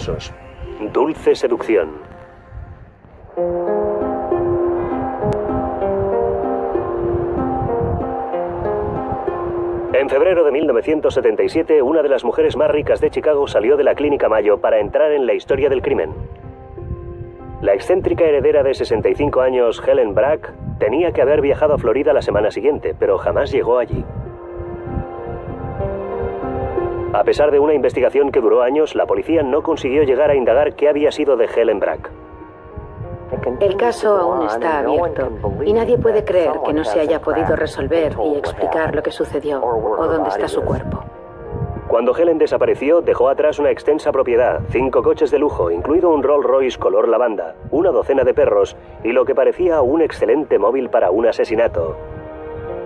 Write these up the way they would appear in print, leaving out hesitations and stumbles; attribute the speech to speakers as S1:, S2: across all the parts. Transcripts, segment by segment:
S1: sospechosos. Dulce seducción. En febrero de 1977, una de las mujeres más ricas de Chicago salió de la Clínica Mayo para entrar en la historia del crimen. La excéntrica heredera de 65 años, Helen Brack, tenía que haber viajado a Florida la semana siguiente, pero jamás llegó allí. A pesar de una investigación que duró años, la policía no consiguió llegar a indagar qué había sido de Helen Brack.
S2: El caso aún está abierto y nadie puede creer que no se haya podido resolver y explicar lo que sucedió o dónde está su cuerpo.
S1: Cuando Helen desapareció, dejó atrás una extensa propiedad, 5 coches de lujo, incluido un Rolls Royce color lavanda, una docena de perros y lo que parecía un excelente móvil para un asesinato.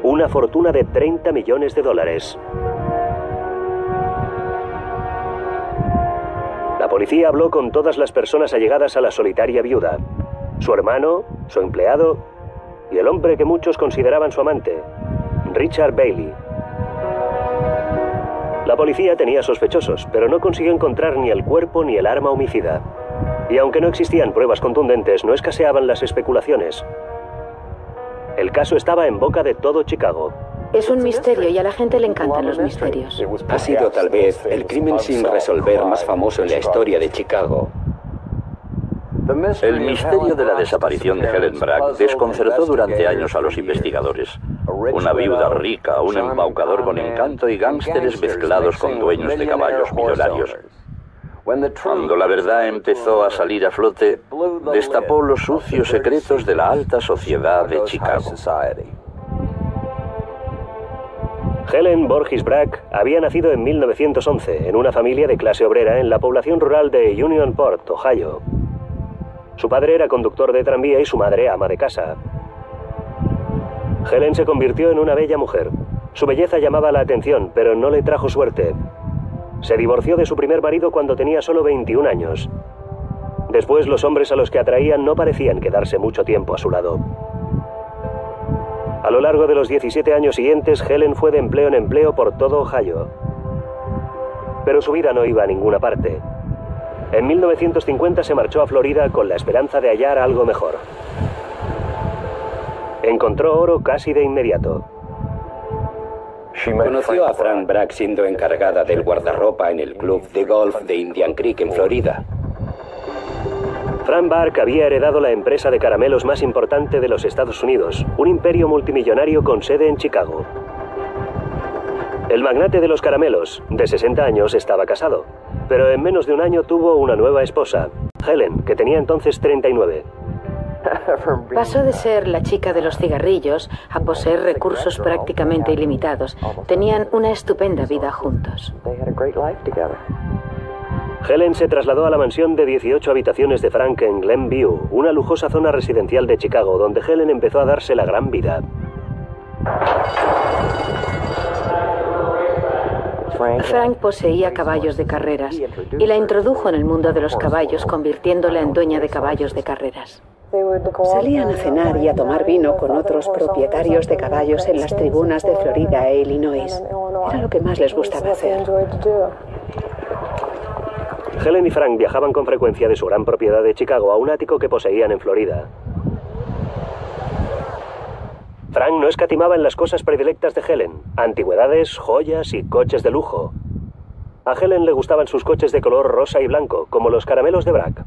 S1: Una fortuna de $30 millones. La policía habló con todas las personas allegadas a la solitaria viuda. Su hermano, su empleado y el hombre que muchos consideraban su amante, Richard Bailey. La policía tenía sospechosos, pero no consiguió encontrar ni el cuerpo ni el arma homicida. Y aunque no existían pruebas contundentes, no escaseaban las especulaciones. El caso estaba en boca de todo Chicago.
S2: Es un misterio y a la gente le encantan los misterios.
S3: Ha sido tal vez el crimen sin resolver más famoso en la historia de Chicago.
S4: El misterio de la desaparición de Helen Brack desconcertó durante años a los investigadores. Una viuda rica, un embaucador con encanto y gángsteres mezclados con dueños de caballos millonarios. Cuando la verdad empezó a salir a flote, destapó los sucios secretos de la alta sociedad de Chicago.
S1: Helen Borges Brack había nacido en 1911 en una familia de clase obrera en la población rural de Unionport, Ohio. Su padre era conductor de tranvía y su madre ama de casa. Helen se convirtió en una bella mujer. Su belleza llamaba la atención, pero no le trajo suerte. Se divorció de su primer marido cuando tenía solo 21 años. Después, los hombres a los que atraían no parecían quedarse mucho tiempo a su lado. A lo largo de los 17 años siguientes, Helen fue de empleo en empleo por todo Ohio. Pero su vida no iba a ninguna parte. En 1950 se marchó a Florida con la esperanza de hallar algo mejor. Encontró oro casi de inmediato.
S3: Conoció a Fran Brack siendo encargada del guardarropa en el club de golf de Indian Creek en Florida.
S1: Fran Brack había heredado la empresa de caramelos más importante de los Estados Unidos, un imperio multimillonario con sede en Chicago. El magnate de los caramelos, de 60 años, estaba casado, pero en menos de un año tuvo una nueva esposa, Helen, que tenía entonces 39.
S2: Pasó de ser la chica de los cigarrillos a poseer recursos prácticamente ilimitados. Tenían una estupenda vida juntos.
S1: Helen se trasladó a la mansión de 18 habitaciones de Frank en Glenview, una lujosa zona residencial de Chicago, donde Helen empezó a darse la gran vida.
S2: Frank poseía caballos de carreras y la introdujo en el mundo de los caballos, convirtiéndola en dueña de caballos de carreras.
S5: Salían a cenar y a tomar vino con otros propietarios de caballos en las tribunas de Florida e Illinois. Era lo que más les gustaba hacer.
S1: Helen y Frank viajaban con frecuencia de su gran propiedad de Chicago a un ático que poseían en Florida. Frank no escatimaba en las cosas predilectas de Helen: antigüedades, joyas y coches de lujo. A Helen le gustaban sus coches de color rosa y blanco, como los caramelos de Brack.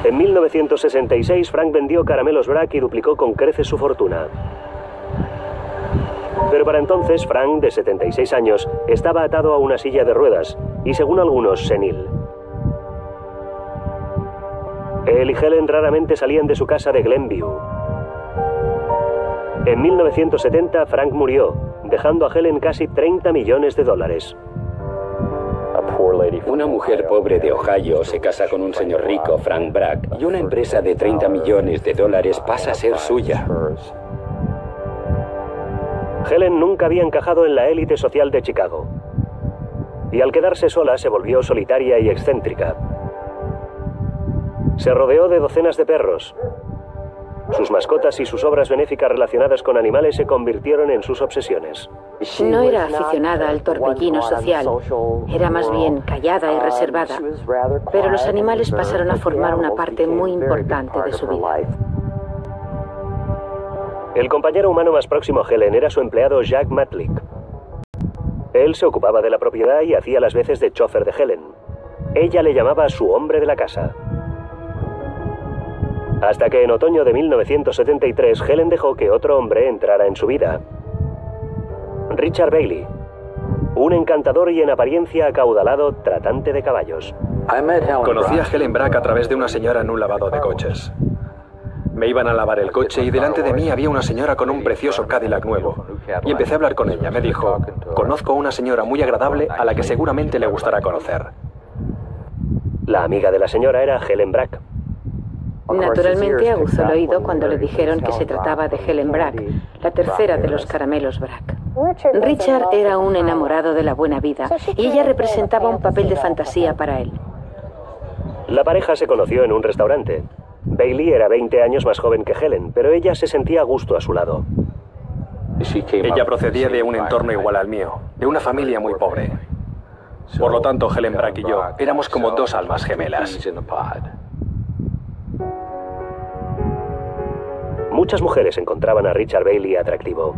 S1: En 1966, Frank vendió caramelos Brack y duplicó con creces su fortuna. Pero para entonces, Frank, de 76 años, estaba atado a una silla de ruedas y, según algunos, senil. Él y Helen raramente salían de su casa de Glenview. En 1970, Frank murió, dejando a Helen casi $30 millones.
S3: Una mujer pobre de Ohio se casa con un señor rico, Frank Brack, y una empresa de $30 millones pasa a ser suya.
S1: Helen nunca había encajado en la élite social de Chicago. Y al quedarse sola, se volvió solitaria y excéntrica. Se rodeó de docenas de perros. Sus mascotas y sus obras benéficas relacionadas con animales se convirtieron en sus obsesiones.
S2: No era aficionada al torbellino social, era más bien callada y reservada, pero los animales pasaron a formar una parte muy importante de su vida.
S1: El compañero humano más próximo a Helen era su empleado Jack Matlick. Él se ocupaba de la propiedad y hacía las veces de chofer de Helen. Ella le llamaba su hombre de la casa. Hasta que en otoño de 1973 Helen dejó que otro hombre entrara en su vida. Richard Bailey, un encantador y en apariencia acaudalado tratante de caballos.
S6: Conocí a Helen Brack a través de una señora en un lavado de coches. Me iban a lavar el coche y delante de mí había una señora con un precioso Cadillac nuevo. Y empecé a hablar con ella. Me dijo, conozco a una señora muy agradable a la que seguramente le gustará conocer.
S1: La amiga de la señora era Helen Brack.
S2: Naturalmente aguzó el oído cuando le dijeron que se trataba de Helen Brack, la tercera de los caramelos Brack. Richard era un enamorado de la buena vida y ella representaba un papel de fantasía para él.
S1: La pareja se conoció en un restaurante. Bailey era 20 años más joven que Helen, pero ella se sentía a gusto a su lado.
S6: Ella procedía de un entorno igual al mío, de una familia muy pobre. Por lo tanto, Helen Brack y yo éramos como dos almas gemelas.
S1: Muchas mujeres encontraban a Richard Bailey atractivo.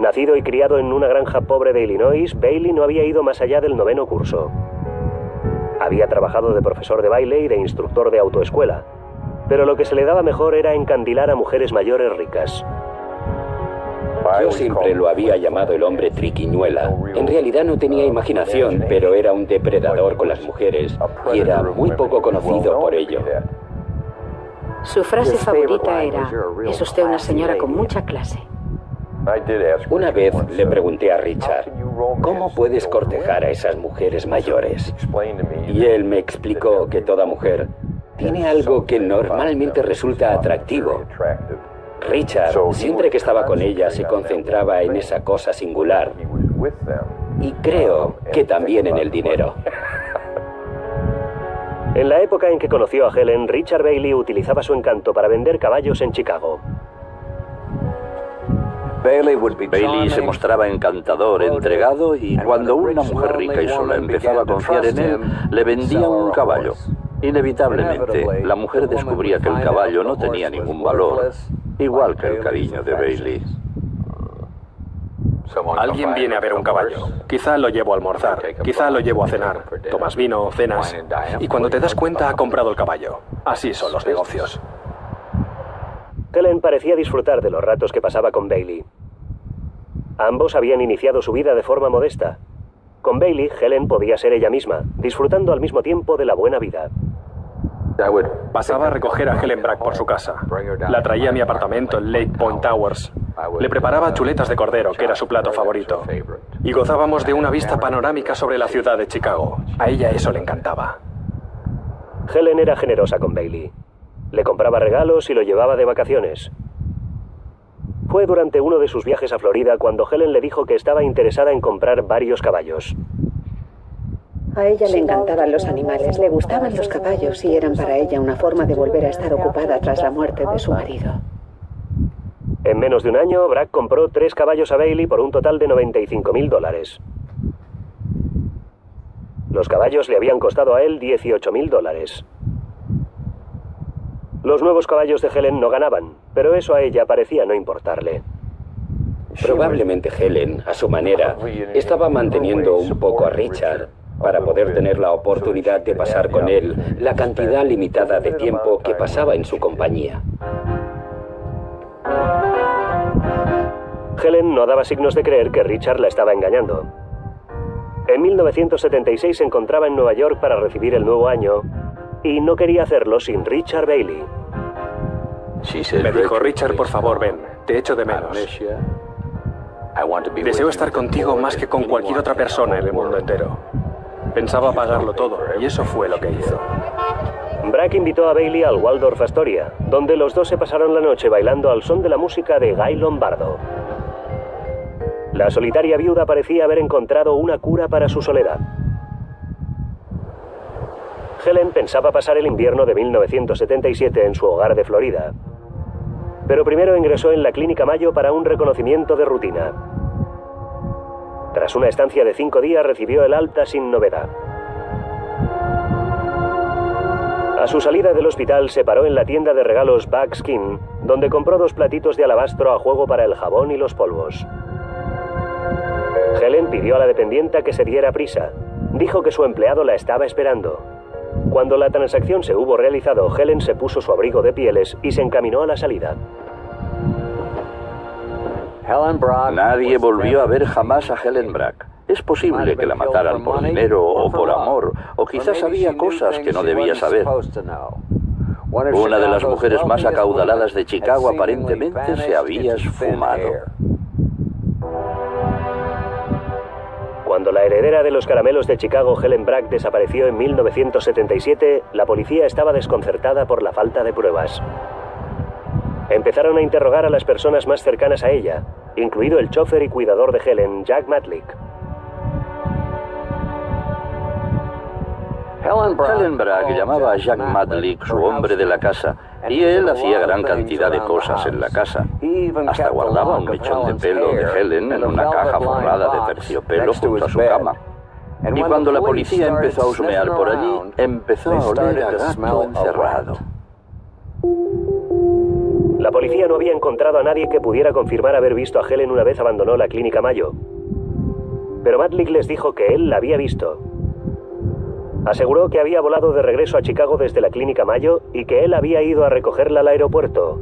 S1: Nacido y criado en una granja pobre de Illinois, Bailey no había ido más allá del 9º curso. Había trabajado de profesor de baile y de instructor de autoescuela, pero lo que se le daba mejor era encandilar a mujeres mayores ricas.
S3: Yo siempre lo había llamado el hombre triquiñuela. En realidad no tenía imaginación, pero era un depredador con las mujeres y era muy poco conocido por ello.
S2: Su frase favorita era, es usted una señora con mucha clase.
S3: Una vez le pregunté a Richard, ¿cómo puedes cortejar a esas mujeres mayores? Y él me explicó que toda mujer tiene algo que normalmente resulta atractivo. Richard, siempre que estaba con ella, se concentraba en esa cosa singular. Y creo que también en el dinero.
S1: En la época en que conoció a Helen, Richard Bailey utilizaba su encanto para vender caballos en Chicago.
S4: Bailey se mostraba encantador, entregado, y cuando una mujer rica y sola empezaba a confiar en él, le vendía un caballo. Inevitablemente, la mujer descubría que el caballo no tenía ningún valor, igual que el cariño de Bailey.
S6: Alguien viene a ver un caballo. Quizá lo llevo a almorzar, quizá lo llevo a cenar. Tomas vino, cenas, y cuando te das cuenta ha comprado el caballo. Así son los negocios.
S1: Helen parecía disfrutar de los ratos que pasaba con Bailey. Ambos habían iniciado su vida de forma modesta. Con Bailey, Helen podía ser ella misma, disfrutando al mismo tiempo de la buena vida.
S6: Pasaba a recoger a Helen Brack por su casa. La traía a mi apartamento en Lake Point Towers. Le preparaba chuletas de cordero, que era su plato favorito. Y gozábamos de una vista panorámica sobre la ciudad de Chicago. A ella eso le encantaba.
S1: Helen era generosa con Bailey. Le compraba regalos y lo llevaba de vacaciones. Fue durante uno de sus viajes a Florida cuando Helen le dijo que estaba interesada en comprar varios caballos.
S5: A ella le encantaban los animales, le gustaban los caballos y eran para ella una forma de volver a estar ocupada tras la muerte de su marido.
S1: En menos de un año, Brack compró 3 caballos a Bailey por un total de $95.000. Los caballos le habían costado a él $18.000. Los nuevos caballos de Helen no ganaban, pero eso a ella parecía no importarle.
S3: Probablemente Helen, a su manera, estaba manteniendo un poco a Richard para poder tener la oportunidad de pasar con él la cantidad limitada de tiempo que pasaba en su compañía.
S1: Helen no daba signos de creer que Richard la estaba engañando. En 1976 se encontraba en Nueva York para recibir el nuevo año y no quería hacerlo sin Richard Bailey.
S6: Me dijo, Richard, por favor, ven, te echo de menos. Deseo estar contigo más que con cualquier otra persona en el mundo entero. Pensaba pagarlo todo, y eso fue lo que hizo.
S1: Brack invitó a Bailey al Waldorf Astoria, donde los dos se pasaron la noche bailando al son de la música de Guy Lombardo. La solitaria viuda parecía haber encontrado una cura para su soledad. Helen pensaba pasar el invierno de 1977 en su hogar de Florida, pero primero ingresó en la Clínica Mayo para un reconocimiento de rutina. Tras una estancia de 5 días recibió el alta sin novedad. A su salida del hospital se paró en la tienda de regalos Buckskin, donde compró 2 platitos de alabastro a juego para el jabón y los polvos. Helen pidió a la dependienta que se diera prisa. Dijo que su empleado la estaba esperando. Cuando la transacción se hubo realizado, Helen se puso su abrigo de pieles y se encaminó a la salida.
S4: Nadie volvió a ver jamás a Helen Brack. Es posible que la mataran por dinero o por amor, o quizás sabía cosas que no debía saber. Una de las mujeres más acaudaladas de Chicago aparentemente se había esfumado.
S1: Cuando la heredera de los caramelos de Chicago, Helen Brack, desapareció en 1977, la policía estaba desconcertada por la falta de pruebas. Empezaron a interrogar a las personas más cercanas a ella, incluido el chofer y cuidador de Helen, Jack Matlick.
S4: Helen Brack llamaba a Jack Matlick su hombre de la casa, y él hacía gran cantidad de cosas en la casa. Hasta guardaba un mechón de pelo de Helen en una caja forrada de terciopelo junto a su cama. Y cuando la policía empezó a husmear por allí, empezó a oler a gato encerrado.
S1: La policía no había encontrado a nadie que pudiera confirmar haber visto a Helen una vez abandonó la clínica Mayo. Pero Matlick les dijo que él la había visto. Aseguró que había volado de regreso a Chicago desde la clínica Mayo y que él había ido a recogerla al aeropuerto.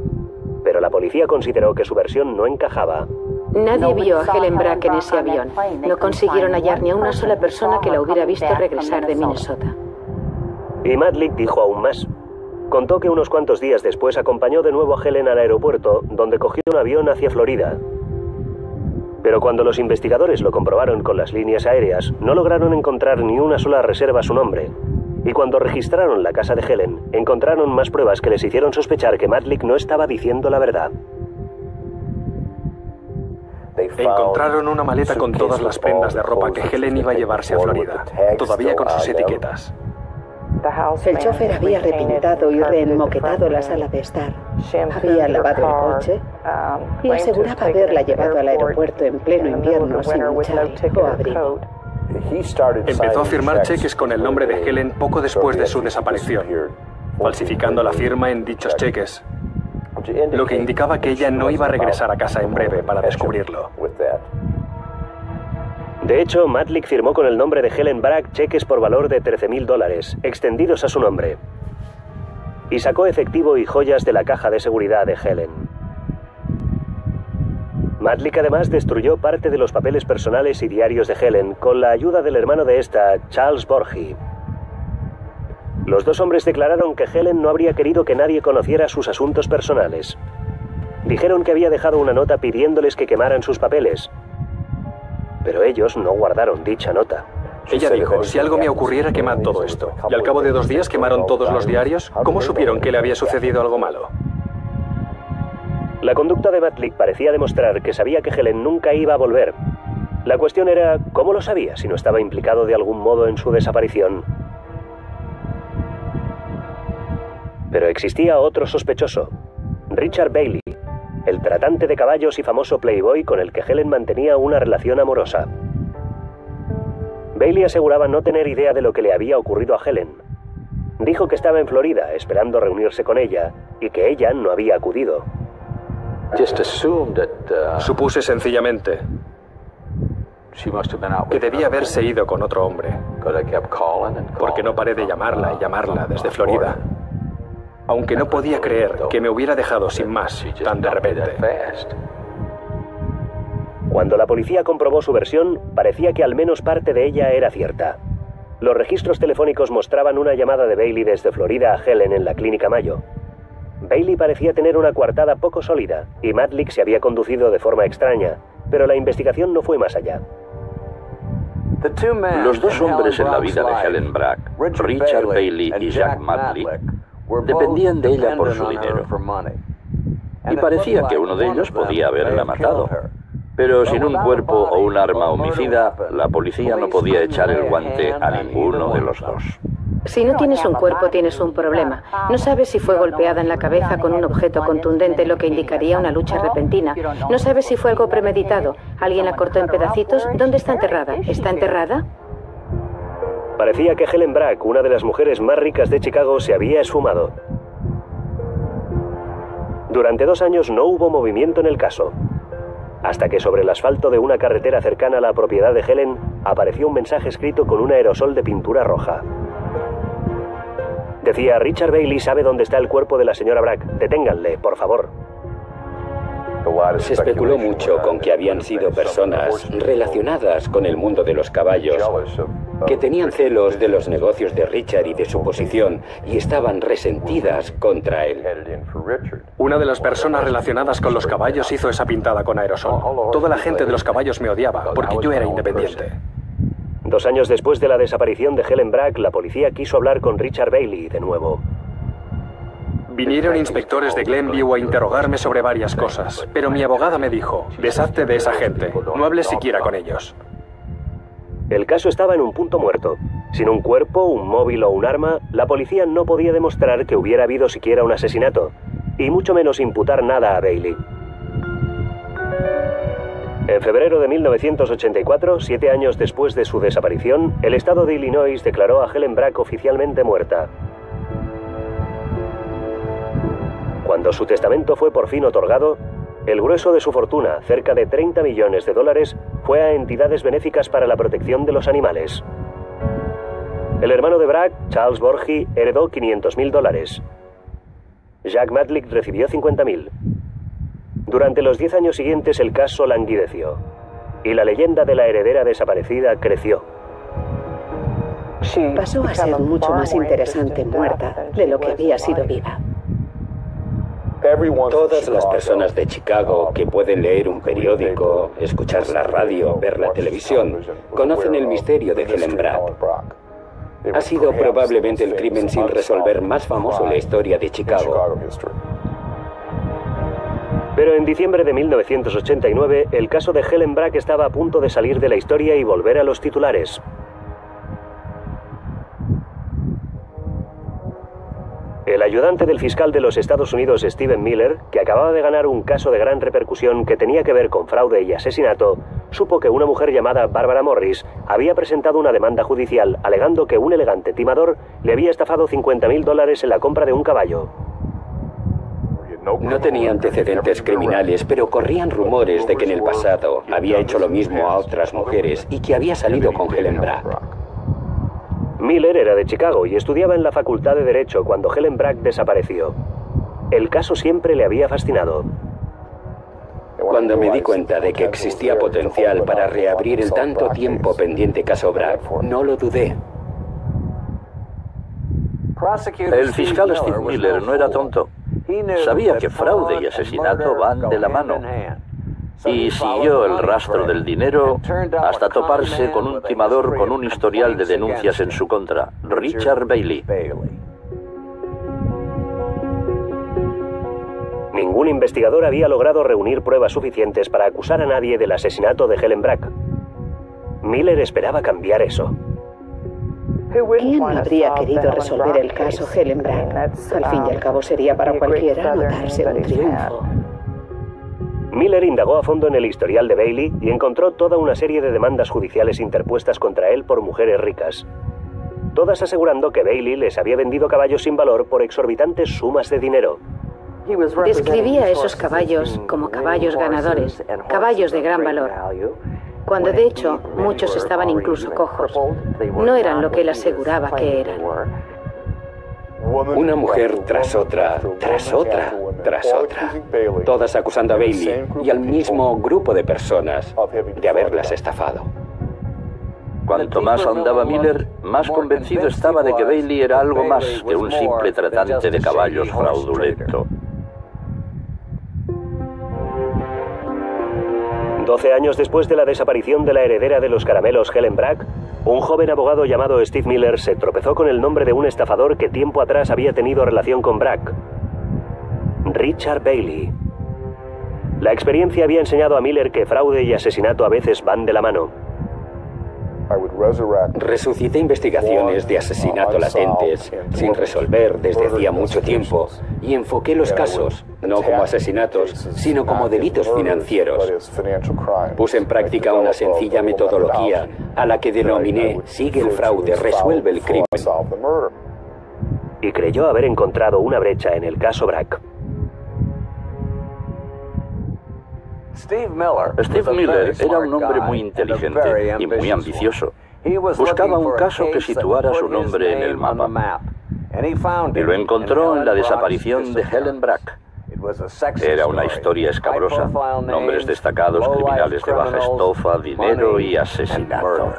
S1: Pero la policía consideró que su versión no encajaba.
S2: Nadie vio a Helen Brack en ese avión. No consiguieron hallar ni a una sola persona que la hubiera visto regresar de Minnesota.
S1: Y Matlick dijo aún más. Contó que unos cuantos días después acompañó de nuevo a Helen al aeropuerto, donde cogió un avión hacia Florida. Pero cuando los investigadores lo comprobaron con las líneas aéreas, no lograron encontrar ni una sola reserva a su nombre. Y cuando registraron la casa de Helen, encontraron más pruebas que les hicieron sospechar que Matlick no estaba diciendo la verdad.
S6: Encontraron una maleta con todas las prendas de ropa que Helen iba a llevarse a Florida, todavía con sus etiquetas.
S5: El chofer había repintado y reenmoquetado la sala de estar. Había lavado el coche y aseguraba haberla llevado al aeropuerto en pleno invierno sin chal o abrigo.
S6: Empezó a firmar cheques con el nombre de Helen poco después de su desaparición, falsificando la firma en dichos cheques, lo que indicaba que ella no iba a regresar a casa en breve para descubrirlo.
S1: De hecho, Matlick firmó con el nombre de Helen Brack cheques por valor de $13.000, extendidos a su nombre. Y sacó efectivo y joyas de la caja de seguridad de Helen. Matlick además destruyó parte de los papeles personales y diarios de Helen con la ayuda del hermano de esta, Charles Borgi. Los dos hombres declararon que Helen no habría querido que nadie conociera sus asuntos personales. Dijeron que había dejado una nota pidiéndoles que quemaran sus papeles. Pero ellos no guardaron dicha nota.
S6: Ella dijo, si algo me ocurriera, quemad todo esto. Y al cabo de 2 días quemaron todos los diarios. ¿Cómo supieron que le había sucedido algo malo?
S1: La conducta de Matlick parecía demostrar que sabía que Helen nunca iba a volver. La cuestión era, ¿cómo lo sabía si no estaba implicado de algún modo en su desaparición? Pero existía otro sospechoso, Richard Bailey, el tratante de caballos y famoso playboy con el que Helen mantenía una relación amorosa. Bailey aseguraba no tener idea de lo que le había ocurrido a Helen. Dijo que estaba en Florida esperando reunirse con ella y que ella no había acudido.
S6: Supuse sencillamente que debía haberse ido con otro hombre, porque no paré de llamarla y llamarla desde Florida. Aunque no podía creer que me hubiera dejado sin más tan de repente.
S1: Cuando la policía comprobó su versión, parecía que al menos parte de ella era cierta. Los registros telefónicos mostraban una llamada de Bailey desde Florida a Helen en la clínica Mayo. Bailey parecía tener una coartada poco sólida y Matlick se había conducido de forma extraña, pero la investigación no fue más allá.
S4: Los dos hombres en la vida de Helen Brack, Richard Bailey y Jack Matlick, dependían de ella por su dinero. Y parecía que uno de ellos podía haberla matado. Pero sin un cuerpo o un arma homicida, la policía no podía echar el guante a ninguno de los dos.
S2: Si no tienes un cuerpo, tienes un problema. No sabes si fue golpeada en la cabeza con un objeto contundente, lo que indicaría una lucha repentina. No sabes si fue algo premeditado. ¿Alguien la cortó en pedacitos? ¿Dónde está enterrada? ¿Está enterrada?
S1: Parecía que Helen Brack, una de las mujeres más ricas de Chicago, se había esfumado. Durante 2 años no hubo movimiento en el caso, hasta que sobre el asfalto de una carretera cercana a la propiedad de Helen apareció un mensaje escrito con un aerosol de pintura roja. Decía: Richard Bailey sabe dónde está el cuerpo de la señora Brack. Deténganle, por favor.
S3: Se especuló mucho con que habían sido personas relacionadas con el mundo de los caballos, que tenían celos de los negocios de Richard y de su posición, y estaban resentidas contra él.
S6: Una de las personas relacionadas con los caballos hizo esa pintada con aerosol. Toda la gente de los caballos me odiaba, porque yo era independiente.
S1: 2 años después de la desaparición de Helen Brack, la policía quiso hablar con Richard Bailey de nuevo.
S6: Vinieron inspectores de Glenview a interrogarme sobre varias cosas, pero mi abogada me dijo: deshazte de esa gente, no hables siquiera con ellos.
S1: El caso estaba en un punto muerto. Sin un cuerpo, un móvil o un arma, la policía no podía demostrar que hubiera habido siquiera un asesinato, y mucho menos imputar nada a Bailey. En febrero de 1984, 7 años después de su desaparición, el estado de Illinois declaró a Helen Brack oficialmente muerta. Cuando su testamento fue por fin otorgado, el grueso de su fortuna, cerca de $30 millones, fue a entidades benéficas para la protección de los animales. El hermano de Brack, Charles Borgi, heredó $500.000. Jack Matlick recibió $50.000. Durante los 10 años siguientes el caso languideció, y la leyenda de la heredera desaparecida creció.
S5: Pasó a ser mucho más interesante muerta de lo que había sido viva.
S3: Todas las personas de Chicago que pueden leer un periódico, escuchar la radio, ver la televisión, conocen el misterio de Helen Brack. Ha sido probablemente el crimen sin resolver más famoso en la historia de Chicago.
S1: Pero en diciembre de 1989, el caso de Helen Brack estaba a punto de salir de la historia y volver a los titulares. El ayudante del fiscal de los Estados Unidos, Stephen Miller, que acababa de ganar un caso de gran repercusión que tenía que ver con fraude y asesinato, supo que una mujer llamada Barbara Morris había presentado una demanda judicial alegando que un elegante timador le había estafado $50.000 en la compra de un caballo.
S3: No tenía antecedentes criminales, pero corrían rumores de que en el pasado había hecho lo mismo a otras mujeres y que había salido con Helen Brack.
S1: Miller era de Chicago y estudiaba en la Facultad de Derecho cuando Helen Brack desapareció. El caso siempre le había fascinado.
S3: Cuando me di cuenta de que existía potencial para reabrir el tanto tiempo pendiente caso Brack, no lo dudé.
S4: El fiscal Steve Miller no era tonto. Sabía que fraude y asesinato van de la mano. Y siguió el rastro del dinero hasta toparse con un timador con un historial de denuncias en su contra, Richard Bailey.
S1: Ningún investigador había logrado reunir pruebas suficientes para acusar a nadie del asesinato de Helen Brack. Miller esperaba cambiar eso.
S5: ¿Quién no habría querido resolver el caso Helen Brack? Al fin y al cabo sería para cualquiera anotarse un triunfo.
S1: Miller indagó a fondo en el historial de Bailey y encontró toda una serie de demandas judiciales interpuestas contra él por mujeres ricas, todas asegurando que Bailey les había vendido caballos sin valor por exorbitantes sumas de dinero.
S2: Describía a esos caballos como caballos ganadores, caballos de gran valor, cuando de hecho muchos estaban incluso cojos. No eran lo que él aseguraba que eran.
S3: Una mujer tras otra, tras otra, tras otra, todas acusando a Bailey y al mismo grupo de personas de haberlas estafado.
S4: Cuanto más ahondaba Miller, más convencido estaba de que Bailey era algo más que un simple tratante de caballos fraudulento.
S1: 12 años después de la desaparición de la heredera de los caramelos Helen Brack, un joven abogado llamado Steve Miller se tropezó con el nombre de un estafador que tiempo atrás había tenido relación con Brack: Richard Bailey. La experiencia había enseñado a Miller que fraude y asesinato a veces van de la mano.
S3: Resucité investigaciones de asesinato latentes sin resolver desde hacía mucho tiempo y enfoqué los casos, no como asesinatos, sino como delitos financieros. Puse en práctica una sencilla metodología a la que denominé Sigue el fraude, resuelve el crimen.
S1: Y creyó haber encontrado una brecha en el caso Brack.
S4: Steve Miller era un hombre muy inteligente y muy ambicioso. Buscaba un caso que situara su nombre en el mapa. Y lo encontró en la desaparición de Helen Brack. Era una historia escabrosa, nombres destacados, criminales de baja estofa, dinero y asesinato.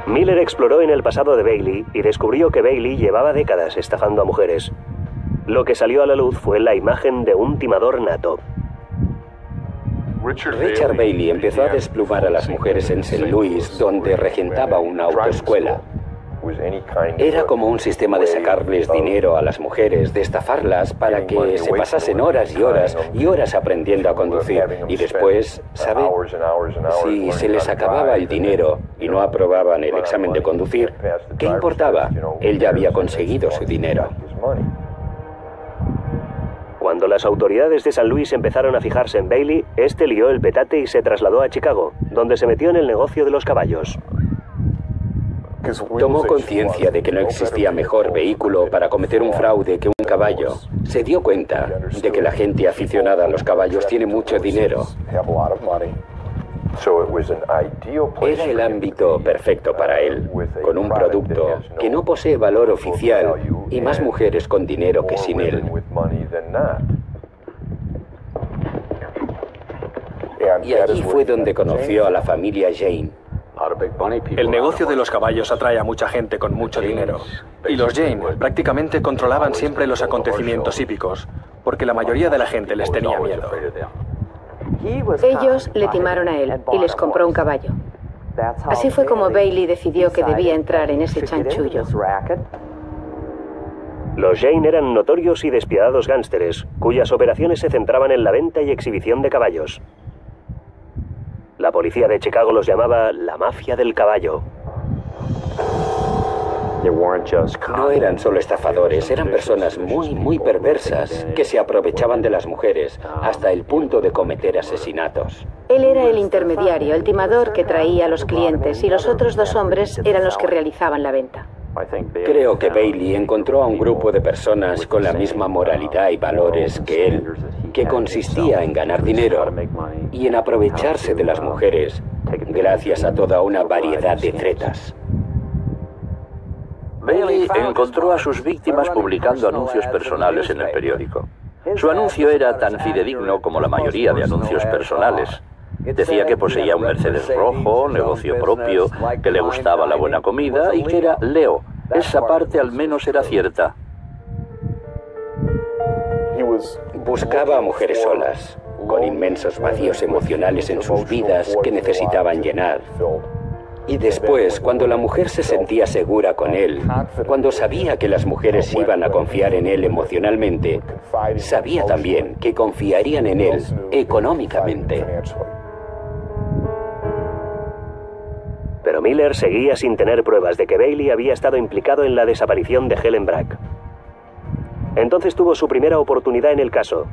S1: Miller exploró en el pasado de Bailey y descubrió que Bailey llevaba décadas estafando a mujeres. Lo que salió a la luz fue la imagen de un timador nato.
S3: Richard Bailey empezó a desplumar a las mujeres en St. Louis, donde regentaba una autoescuela. Era como un sistema de sacarles dinero a las mujeres, de estafarlas para que se pasasen horas y horas y horas aprendiendo a conducir. Y después, ¿sabe? Si se les acababa el dinero y no aprobaban el examen de conducir, ¿qué importaba? Él ya había conseguido su dinero.
S1: Cuando las autoridades de San Luis empezaron a fijarse en Bailey, este lió el petate y se trasladó a Chicago, donde se metió en el negocio de los caballos.
S3: Tomó conciencia de que no existía mejor vehículo para cometer un fraude que un caballo. Se dio cuenta de que la gente aficionada a los caballos tiene mucho dinero. Era el ámbito perfecto para él, con un producto que no posee valor oficial y más mujeres con dinero que sin él. Y allí fue donde conoció a la familia Jane.
S6: El negocio de los caballos atrae a mucha gente con mucho dinero. Y los Jane prácticamente controlaban siempre los acontecimientos hípicos, porque la mayoría de la gente les tenía miedo.
S2: Ellos le timaron a él y les compró un caballo. Así fue como Bailey decidió que debía entrar en ese chanchullo.
S1: Los Jane eran notorios y despiadados gánsteres, cuyas operaciones se centraban en la venta y exhibición de caballos. La policía de Chicago los llamaba la mafia del caballo.
S3: No eran solo estafadores, eran personas muy perversas que se aprovechaban de las mujeres hasta el punto de cometer asesinatos.
S2: Él era el intermediario, el timador que traía a los clientes, y los otros dos hombres eran los que realizaban la venta.
S3: Creo que Bailey encontró a un grupo de personas con la misma moralidad y valores que él, que consistía en ganar dinero y en aprovecharse de las mujeres gracias a toda una variedad de tretas.
S4: Bailey encontró a sus víctimas publicando anuncios personales en el periódico. Su anuncio era tan fidedigno como la mayoría de anuncios personales. Decía que poseía un Mercedes rojo, negocio propio, que le gustaba la buena comida y que era Leo. Esa parte al menos era cierta.
S3: Buscaba a mujeres solas, con inmensos vacíos emocionales en sus vidas que necesitaban llenar. Y después, cuando la mujer se sentía segura con él, cuando sabía que las mujeres iban a confiar en él emocionalmente, sabía también que confiarían en él económicamente.
S1: Pero Miller seguía sin tener pruebas de que Bailey había estado implicado en la desaparición de Helen Brack. Entonces tuvo su primera oportunidad en el caso.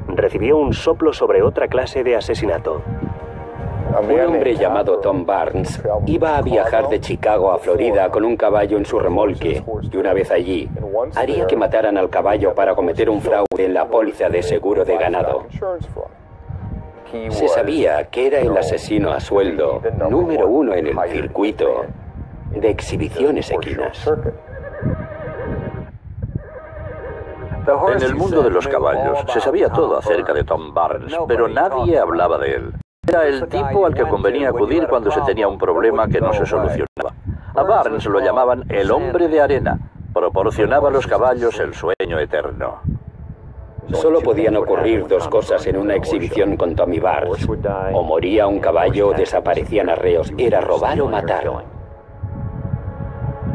S1: Recibió un soplo sobre otra clase de asesinato.
S3: Un hombre llamado Tom Barnes iba a viajar de Chicago a Florida con un caballo en su remolque y una vez allí haría que mataran al caballo para cometer un fraude en la póliza de seguro de ganado. Se sabía que era el asesino a sueldo número 1 en el circuito de exhibiciones equinas.
S4: En el mundo de los caballos se sabía todo acerca de Tom Barnes, pero nadie hablaba de él. Era el tipo al que convenía acudir cuando se tenía un problema que no se solucionaba. A Barnes lo llamaban el hombre de arena. Proporcionaba a los caballos el sueño eterno.
S3: Solo podían ocurrir dos cosas en una exhibición con Tommy Barnes. O moría un caballo o desaparecían arreos. Era robar o matar.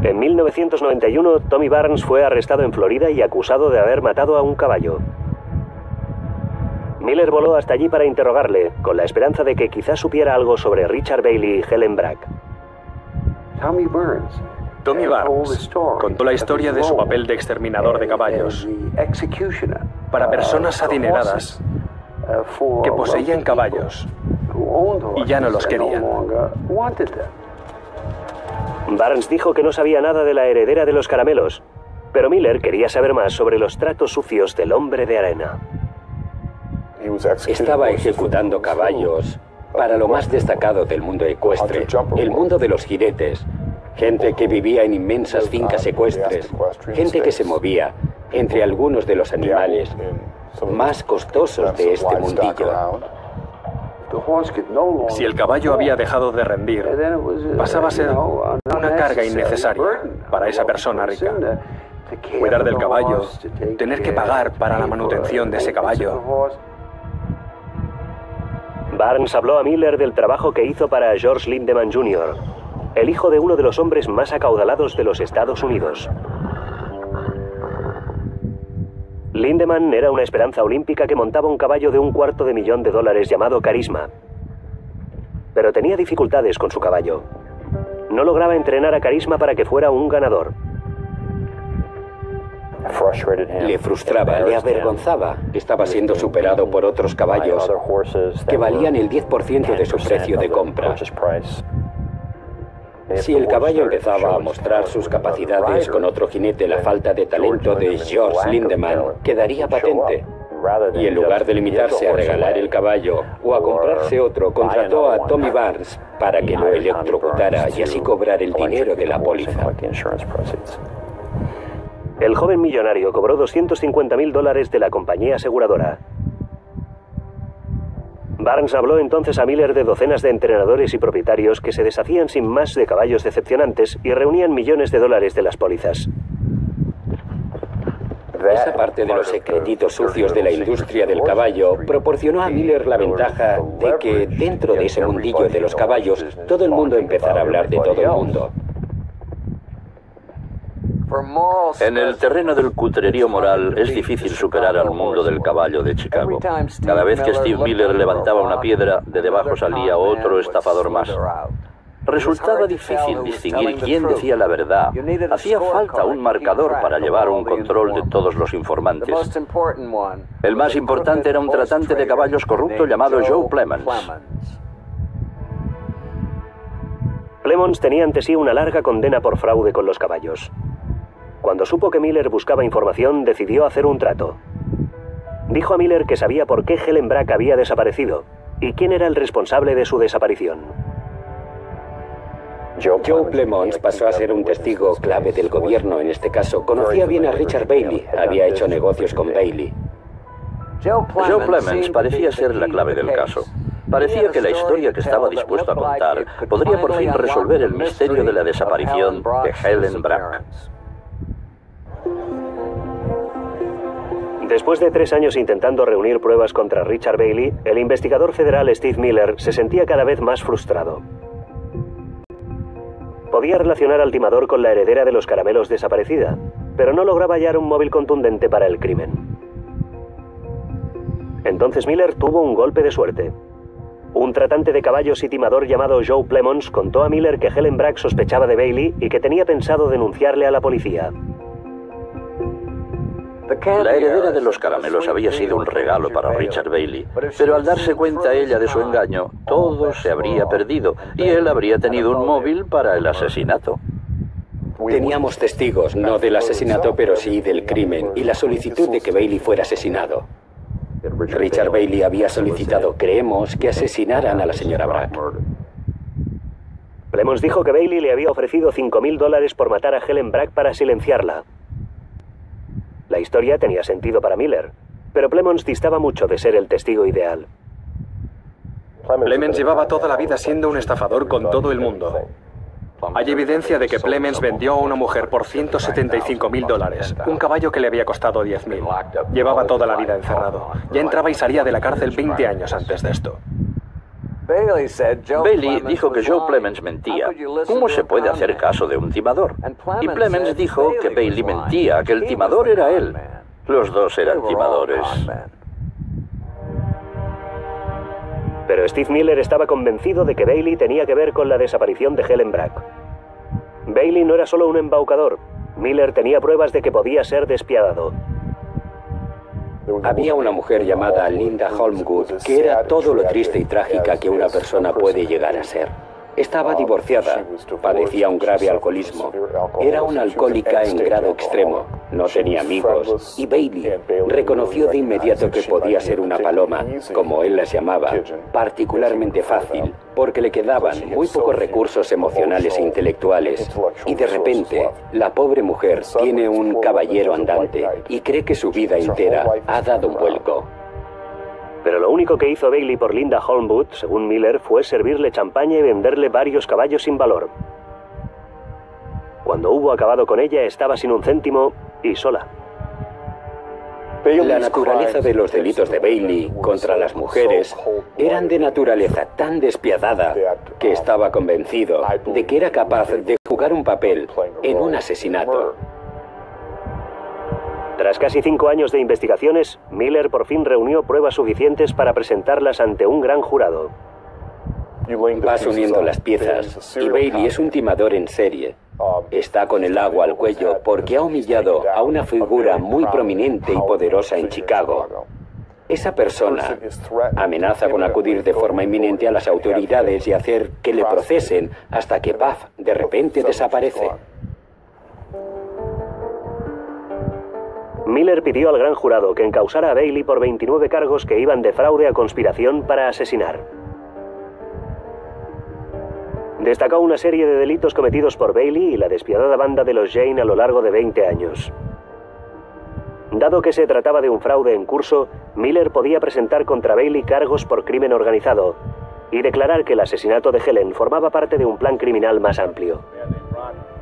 S1: En 1991, Tommy Barnes fue arrestado en Florida y acusado de haber matado a un caballo. Miller voló hasta allí para interrogarle, con la esperanza de que quizás supiera algo sobre Richard Bailey y Helen Brack.
S6: Tommy Barnes contó la historia de su papel de exterminador de caballos para personas adineradas que poseían caballos y ya no los querían.
S1: Barnes dijo que no sabía nada de la heredera de los caramelos, pero Miller quería saber más sobre los tratos sucios del hombre de arena.
S3: Estaba ejecutando caballos para lo más destacado del mundo ecuestre, el mundo de los jinetes. Gente que vivía en inmensas fincas ecuestres, gente que se movía entre algunos de los animales más costosos de este mundillo.
S6: Si el caballo había dejado de rendir, pasaba a ser una carga innecesaria para esa persona rica. Cuidar del caballo, tener que pagar para la manutención de ese caballo.
S1: Barnes habló a Miller del trabajo que hizo para George Lindemann Jr., el hijo de uno de los hombres más acaudalados de los Estados Unidos. Lindemann era una esperanza olímpica que montaba un caballo de $250,000 llamado Carisma. Pero tenía dificultades con su caballo. No lograba entrenar a Carisma para que fuera un ganador.
S3: Le frustraba, le avergonzaba. Estaba siendo superado por otros caballos que valían el 10% de su precio de compra. Si el caballo empezaba a mostrar sus capacidades con otro jinete, la falta de talento de George Lindemann quedaría patente. Y en lugar de limitarse a regalar el caballo o a comprarse otro, contrató a Tommy Barnes para que lo electrocutara y así cobrar el dinero de la póliza.
S1: El joven millonario cobró $250,000 de la compañía aseguradora. Barnes habló entonces a Miller de docenas de entrenadores y propietarios que se deshacían sin más de caballos decepcionantes y reunían millones de dólares de las pólizas.
S3: Esa parte de los secretitos sucios de la industria del caballo proporcionó a Miller la ventaja de que dentro de ese mundillo de los caballos todo el mundo empezara a hablar de todo el mundo.
S4: En el terreno del cutrerío moral es difícil superar al mundo del caballo de Chicago. Cada vez que Steve Miller levantaba una piedra, de debajo salía otro estafador más. Resultaba difícil distinguir quién decía la verdad. Hacía falta un marcador para llevar un control de todos los informantes. El más importante era un tratante de caballos corrupto llamado Joe Plemons.
S1: Plemons tenía ante sí una larga condena por fraude con los caballos. Cuando supo que Miller buscaba información, decidió hacer un trato. Dijo a Miller que sabía por qué Helen Brack había desaparecido y quién era el responsable de su desaparición.
S3: Joe Plemons pasó a ser un testigo clave del gobierno en este caso. Conocía bien a Richard Bailey, había hecho negocios con Bailey.
S4: Joe Plemons parecía ser la clave del caso. Parecía que la historia que estaba dispuesto a contar podría por fin resolver el misterio de la desaparición de Helen Brack.
S1: Después de 3 años intentando reunir pruebas contra Richard Bailey, el investigador federal Steve Miller se sentía cada vez más frustrado. Podía relacionar al timador con la heredera de los caramelos desaparecida, pero no lograba hallar un móvil contundente para el crimen. Entonces Miller tuvo un golpe de suerte. Un tratante de caballos y timador llamado Joe Plemons contó a Miller que Helen Brack sospechaba de Bailey y que tenía pensado denunciarle a la policía.
S4: La heredera de los caramelos había sido un regalo para Richard Bailey, pero al darse cuenta ella de su engaño, todo se habría perdido y él habría tenido un móvil para el asesinato.
S3: Teníamos testigos, no del asesinato, pero sí del crimen y la solicitud de que Bailey fuera asesinado. Richard Bailey había solicitado, creemos, que asesinaran a la señora Brack.
S1: Plemons dijo que Bailey le había ofrecido $5,000 por matar a Helen Brack para silenciarla. La historia tenía sentido para Miller, pero Plemons distaba mucho de ser el testigo ideal.
S6: Plemons llevaba toda la vida siendo un estafador con todo el mundo. Hay evidencia de que Plemons vendió a una mujer por $175,000, un caballo que le había costado $10,000. Llevaba toda la vida encerrado. Ya entraba y salía de la cárcel 20 años antes de esto.
S4: Bailey dijo que Joe Plemons mentía. ¿Cómo se puede hacer caso de un timador? Y Plemons dijo que Bailey mentía, que el timador era él. Los dos eran timadores.
S1: Pero Steve Miller estaba convencido de que Bailey tenía que ver con la desaparición de Helen Brack. Bailey no era solo un embaucador. Miller tenía pruebas de que podía ser despiadado.
S3: Había una mujer llamada Linda Holmwood que era todo lo triste y trágica que una persona puede llegar a ser. Estaba divorciada, padecía un grave alcoholismo, era una alcohólica en grado extremo, no tenía amigos, y Bailey reconoció de inmediato que podía ser una paloma, como él las llamaba, particularmente fácil, porque le quedaban muy pocos recursos emocionales e intelectuales, y de repente, la pobre mujer tiene un caballero andante y cree que su vida entera ha dado un vuelco.
S1: Pero lo único que hizo Bailey por Linda Holmwood, según Miller, fue servirle champaña y venderle varios caballos sin valor. Cuando hubo acabado con ella, estaba sin un céntimo y sola.
S3: La naturaleza de los delitos de Bailey contra las mujeres eran de naturaleza tan despiadada que estaba convencido de que era capaz de jugar un papel en un asesinato.
S1: Tras casi 5 años de investigaciones, Miller por fin reunió pruebas suficientes para presentarlas ante un gran jurado.
S3: Vas uniendo las piezas, y Bailey es un timador en serie. Está con el agua al cuello porque ha humillado a una figura muy prominente y poderosa en Chicago. Esa persona amenaza con acudir de forma inminente a las autoridades y hacer que le procesen hasta que Puff de repente desaparece.
S1: Miller pidió al gran jurado que encausara a Bailey por 29 cargos que iban de fraude a conspiración para asesinar. Destacó una serie de delitos cometidos por Bailey y la despiadada banda de los Jane a lo largo de 20 años. Dado que se trataba de un fraude en curso, Miller podía presentar contra Bailey cargos por crimen organizado y declarar que el asesinato de Helen formaba parte de un plan criminal más amplio.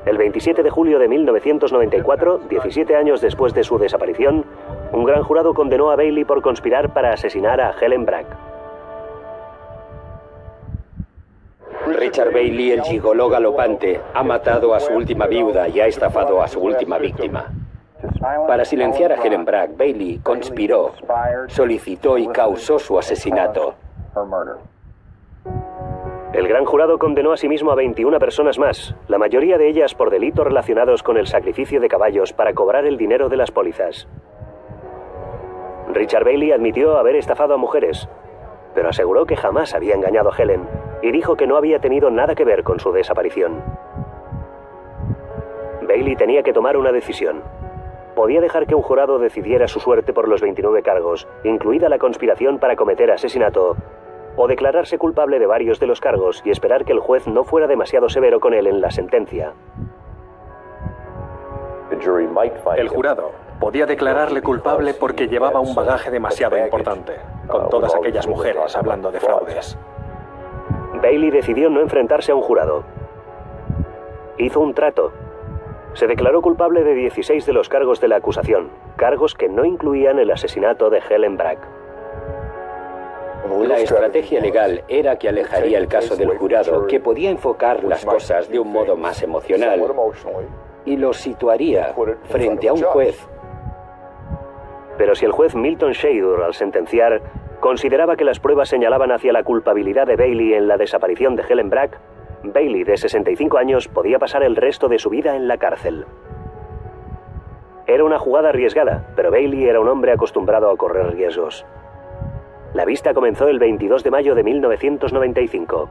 S1: El 27 de julio de 1994, 17 años después de su desaparición, un gran jurado condenó a Bailey por conspirar para asesinar a Helen Brack.
S3: Richard Bailey, el gigoló galopante, ha matado a su última viuda y ha estafado a su última víctima. Para silenciar a Helen Brack, Bailey conspiró, solicitó y causó su asesinato.
S1: El gran jurado condenó asimismo a 21 personas más, la mayoría de ellas por delitos relacionados con el sacrificio de caballos para cobrar el dinero de las pólizas. Richard Bailey admitió haber estafado a mujeres, pero aseguró que jamás había engañado a Helen y dijo que no había tenido nada que ver con su desaparición. Bailey tenía que tomar una decisión. Podía dejar que un jurado decidiera su suerte por los 29 cargos, incluida la conspiración para cometer asesinato, o declararse culpable de varios de los cargos y esperar que el juez no fuera demasiado severo con él en la sentencia.
S6: El jurado podía declararle culpable porque llevaba un bagaje demasiado importante, con todas aquellas mujeres hablando de fraudes.
S1: Bailey decidió no enfrentarse a un jurado. Hizo un trato. Se declaró culpable de 16 de los cargos de la acusación, cargos que no incluían el asesinato de Helen Brack.
S3: La estrategia legal era que alejaría el caso del jurado, que podía enfocar las cosas de un modo más emocional, y lo situaría frente a un juez.
S1: Pero si el juez Milton Shadur, al sentenciar, consideraba que las pruebas señalaban hacia la culpabilidad de Bailey en la desaparición de Helen Brack, Bailey, de 65 años, podía pasar el resto de su vida en la cárcel. Era una jugada arriesgada, pero Bailey era un hombre acostumbrado a correr riesgos. La vista comenzó el 22 de mayo de 1995.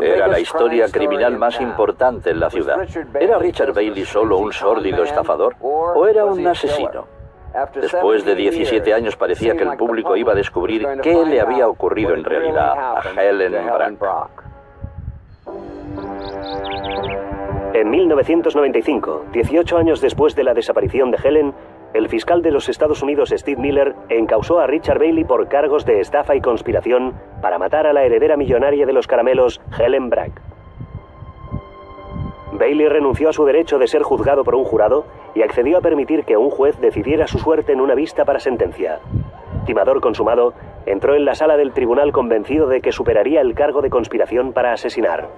S4: Era la historia criminal más importante en la ciudad. ¿Era Richard Bailey solo un sórdido estafador o era un asesino? Después de 17 años parecía que el público iba a descubrir qué le había ocurrido en realidad a Helen Brack.
S1: En 1995, 18 años después de la desaparición de Helen, el fiscal de los Estados Unidos, Steve Miller, encausó a Richard Bailey por cargos de estafa y conspiración para matar a la heredera millonaria de los caramelos, Helen Brack. Bailey renunció a su derecho de ser juzgado por un jurado y accedió a permitir que un juez decidiera su suerte en una vista para sentencia. Timador consumado, entró en la sala del tribunal convencido de que superaría el cargo de conspiración para asesinar.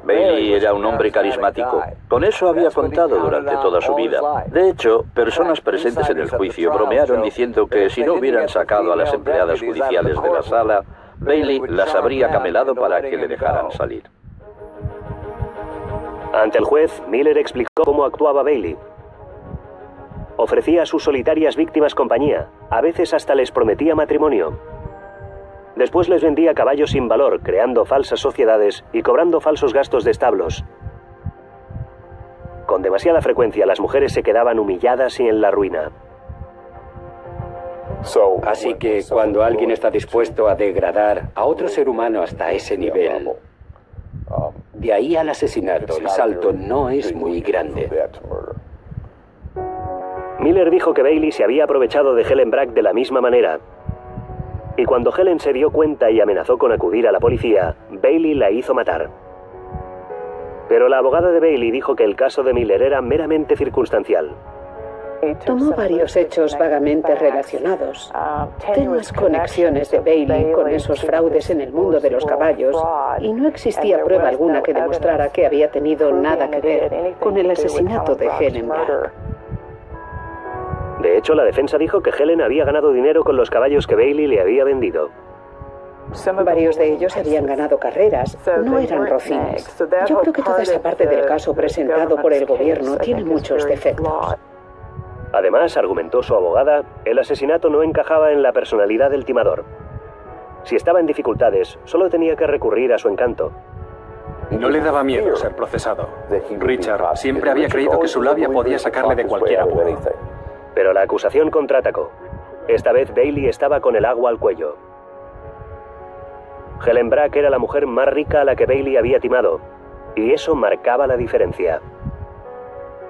S4: Bailey era un hombre carismático. Con eso había contado durante toda su vida. De hecho, personas presentes en el juicio bromearon diciendo que si no hubieran sacado a las empleadas judiciales de la sala, Bailey las habría camelado para que le dejaran salir.
S1: Ante el juez, Miller explicó cómo actuaba Bailey. Ofrecía a sus solitarias víctimas compañía, a veces hasta les prometía matrimonio. Después les vendía caballos sin valor, creando falsas sociedades y cobrando falsos gastos de establos. Con demasiada frecuencia, las mujeres se quedaban humilladas y en la ruina.
S3: Así que cuando alguien está dispuesto a degradar a otro ser humano hasta ese nivel, de ahí al asesinato, el salto no es muy grande.
S1: Miller dijo que Bailey se había aprovechado de Helen Brack de la misma manera. Y cuando Helen se dio cuenta y amenazó con acudir a la policía, Bailey la hizo matar. Pero la abogada de Bailey dijo que el caso de Miller era meramente circunstancial.
S5: Tomó varios hechos vagamente relacionados, tenues conexiones de Bailey con esos fraudes en el mundo de los caballos, y no existía prueba alguna que demostrara que había tenido nada que ver con el asesinato de Helen Brack.
S1: De hecho, la defensa dijo que Helen había ganado dinero con los caballos que Bailey le había vendido.
S5: Varios de ellos habían ganado carreras, no eran rocines. Yo creo que toda esa parte del caso presentado por el gobierno tiene muchos defectos.
S1: Además, argumentó su abogada, el asesinato no encajaba en la personalidad del timador. Si estaba en dificultades, solo tenía que recurrir a su encanto.
S6: No le daba miedo ser procesado. Richard siempre había creído que su labia podía sacarle de cualquier apuro.
S1: Pero la acusación contraatacó. Esta vez Bailey estaba con el agua al cuello. Helen Brack era la mujer más rica a la que Bailey había timado, y eso marcaba la diferencia.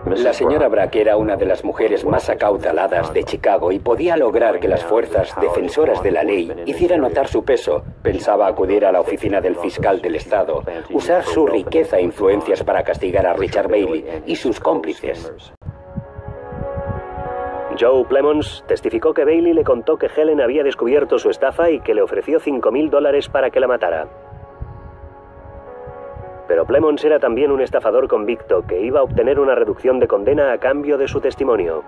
S3: La señora Brack era una de las mujeres más acaudaladas de Chicago y podía lograr que las fuerzas defensoras de la ley hicieran notar su peso. Pensaba acudir a la oficina del fiscal del estado, usar su riqueza e influencias para castigar a Richard Bailey y sus cómplices.
S1: Joe Plemons testificó que Bailey le contó que Helen había descubierto su estafa y que le ofreció $5,000 para que la matara. Pero Plemons era también un estafador convicto que iba a obtener una reducción de condena a cambio de su testimonio.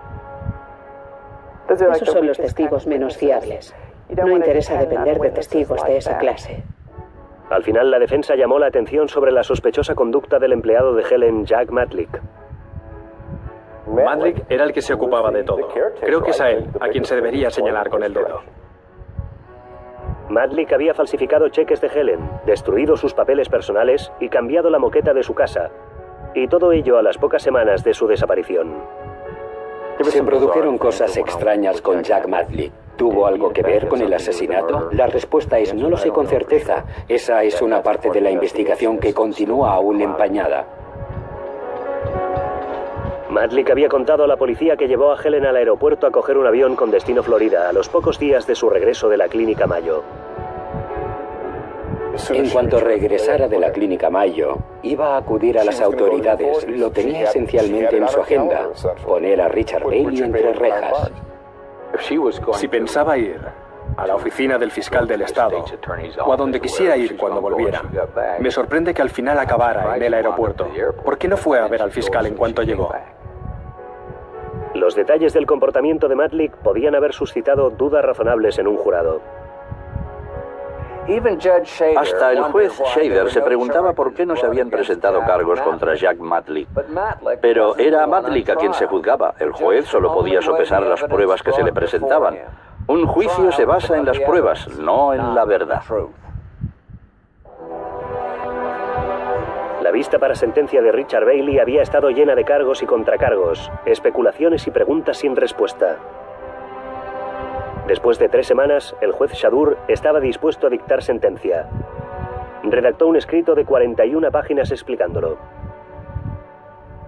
S5: Esos son los testigos menos fiables. No interesa depender de testigos de esa clase.
S1: Al final, la defensa llamó la atención sobre la sospechosa conducta del empleado de Helen, Jack Matlick.
S6: Matlick era el que se ocupaba de todo. Creo que es a él a quien se debería señalar con el dedo.
S1: Matlick había falsificado cheques de Helen, destruido sus papeles personales y cambiado la moqueta de su casa. Y todo ello a las pocas semanas de su desaparición.
S3: Se produjeron cosas extrañas con Jack Matlick. ¿Tuvo algo que ver con el asesinato? La respuesta es no lo sé con certeza. Esa es una parte de la investigación que continúa aún empañada.
S1: Matlick había contado a la policía que llevó a Helen al aeropuerto a coger un avión con destino Florida a los pocos días de su regreso de la Clínica Mayo.
S3: En cuanto regresara de la Clínica Mayo, iba a acudir a las autoridades. Lo tenía esencialmente en su agenda, poner a Richard Bailey entre rejas.
S6: Si pensaba ir a la oficina del fiscal del estado, o a donde quisiera ir cuando volviera, me sorprende que al final acabara en el aeropuerto. ¿Por qué no fue a ver al fiscal en cuanto llegó?
S1: Los detalles del comportamiento de Matlick podían haber suscitado dudas razonables en un jurado.
S4: Hasta el juez Shader se preguntaba por qué no se habían presentado cargos contra Jack Matlick. Pero era a Matlick a quien se juzgaba. El juez solo podía sopesar las pruebas que se le presentaban. Un juicio se basa en las pruebas, no en la verdad.
S1: La vista para sentencia de Richard Bailey había estado llena de cargos y contracargos, especulaciones y preguntas sin respuesta. Después de 3 semanas, el juez Shadur estaba dispuesto a dictar sentencia. Redactó un escrito de 41 páginas explicándolo.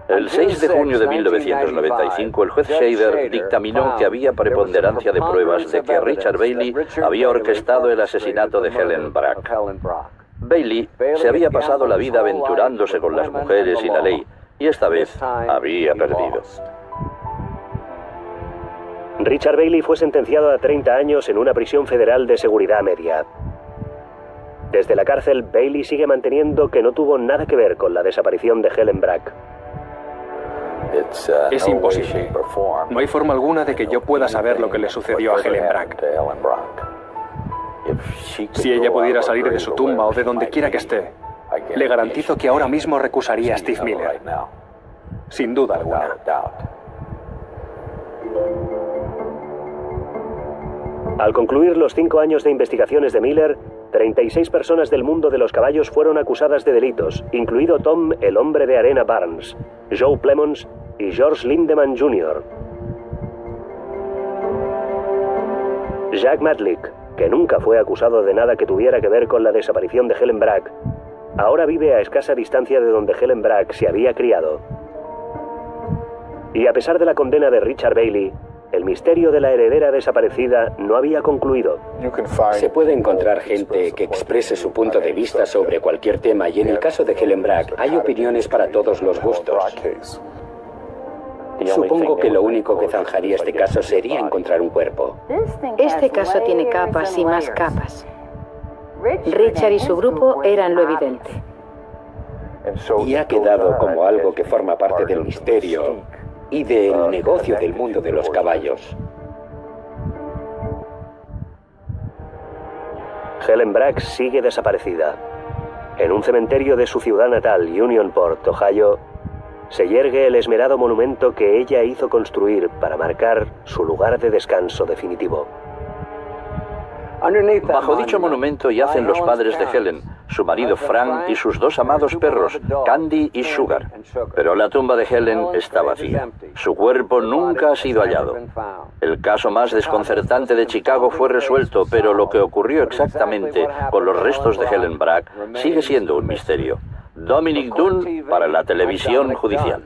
S4: El 6 de junio de 1995, el juez Shader dictaminó que había preponderancia de pruebas de que Richard Bailey había orquestado el asesinato de Helen Brack. Bailey se había pasado la vida aventurándose con las mujeres y la ley, y esta vez había perdido.
S1: Richard Bailey fue sentenciado a 30 años en una prisión federal de seguridad media. Desde la cárcel, Bailey sigue manteniendo que no tuvo nada que ver con la desaparición de Helen Brack.
S6: Es imposible. No hay forma alguna de que yo pueda saber lo que le sucedió a Helen Brack. Si ella pudiera salir de su tumba o de donde quiera que esté, le garantizo que ahora mismo recusaría a Steve Miller. Sin duda alguna.
S1: Al concluir los 5 años de investigaciones de Miller, 36 personas del mundo de los caballos fueron acusadas de delitos, incluido Tom, el hombre de arena Barnes, Joe Plemons y George Lindemann Jr. Jack Matlick, que nunca fue acusado de nada que tuviera que ver con la desaparición de Helen Brack, ahora vive a escasa distancia de donde Helen Brack se había criado. Y a pesar de la condena de Richard Bailey, el misterio de la heredera desaparecida no había concluido.
S3: Se puede encontrar gente que exprese su punto de vista sobre cualquier tema y en el caso de Helen Brack hay opiniones para todos los gustos. Supongo que lo único que zanjaría este caso sería encontrar un cuerpo.
S2: Este caso tiene capas y más capas. Richard y su grupo eran lo evidente.
S3: Y ha quedado como algo que forma parte del misterio y del negocio del mundo de los caballos.
S1: Helen Brack sigue desaparecida. En un cementerio de su ciudad natal, Unionport, Ohio, se yergue el esmerado monumento que ella hizo construir para marcar su lugar de descanso definitivo.
S4: Bajo dicho monumento yacen los padres de Helen, su marido Frank y sus 2 amados perros, Candy y Sugar. Pero la tumba de Helen está vacía. Su cuerpo nunca ha sido hallado. El caso más desconcertante de Chicago fue resuelto, pero lo que ocurrió exactamente con los restos de Helen Brack sigue siendo un misterio. Dominic Dunne para la televisión judicial.